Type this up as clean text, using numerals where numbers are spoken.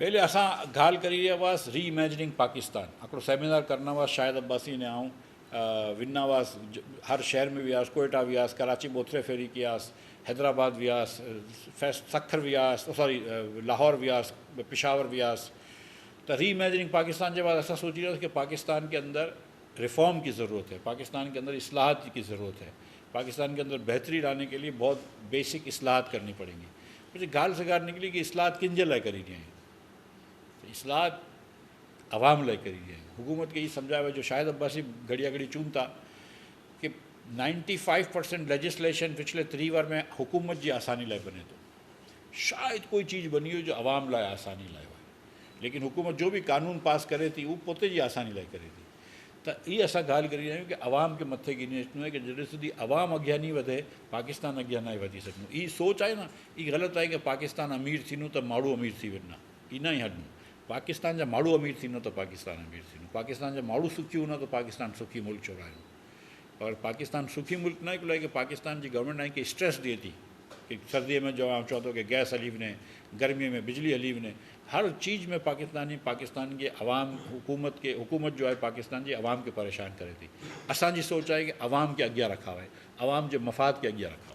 पहले असां ॻाल्हि करी रहिया हुआसीं रीइमेजिनिंग पाकिस्तान। हिकिड़ो सेमिनार करणा हुआ शाहिद अब्बासी ने आऊं विना हुआसीं, हर शहर में वियासीं, कोयटा वियासीं, कराची बोथरे फेरी कयासीं, हैदराबाद वियासीं, सखर वियासीं, सॉरी लाहौर वियासीं, पेशावर वियासीं। तो रीइमेजिनिंग पाकिस्तान के बाद असां सोची रहे कि पाकिस्तान के अंदर रिफॉर्म की ज़रूरत है, पाकिस्तान के अंदर इस्लाहत की ज़रूरत है, पाकिस्तान के अंदर बेहतरी लाने के लिए बहुत बेसिक इस्लाहत करनी पड़ेंगी। मुझे गाल से गाल निकली कि इस्लाहत किन जे लाइ करी रही हैं, इस्लाहत अवाम लाइ करी रही हैं। हुकूमत के ये समझाया जो शायद अब्बासी घड़िया घड़ी चून था कि 95% लेजिस्लेशन पिछले 3 बार में हुकूमत की आसानी लाइ बने तो, शायद कोई चीज़ बनी हो जो अवाम लाइ आसानी लाइ हो, लेकिन हुकूमत जो भी कानून पास करे थी वो पोते जी आसानी लाइ करे थी। तो ये असां ॻाल्हि करी रहिया आहियूं कि अवाम के मथे गिनी अचणो आहे कि जॾहिं સુધી अवाम अॻियां नहीं वधे पाकिस्तान अॻियां न वधी सघंदो। ये सोच आहे न, ये ग़लति आहे कि पाकिस्तान अमीर थींदो त माण्हू अमीर थी वेंदा, ई न ई हलंदो। पाकिस्तान जा माण्हू अमीर थींदो त पाकिस्तान अमीर थींदो, पाकिस्तान जा माण्हू सुखी हूंदा त पाकिस्तान सुखी मुल्क चवराईंदो। और पाकिस्तान सुखी मुल्क न आहे कि पाकिस्तान की गवर्नमेंट आहे कि स्ट्रेस ॾिए थी कि सर्दीअ में जो चवंदो तो कि गैस हली वञे, गर्मीअ में बिजली हली वञे, हर चीज़ में पाकिस्तान के अवाम हुकूमत जो है पाकिस्तान की अवाम के परेशान करे थी। असांजी सोच है कि अवाम के अॻियां रखा है, अवाम के मफ़ाद के अॻियां रखा।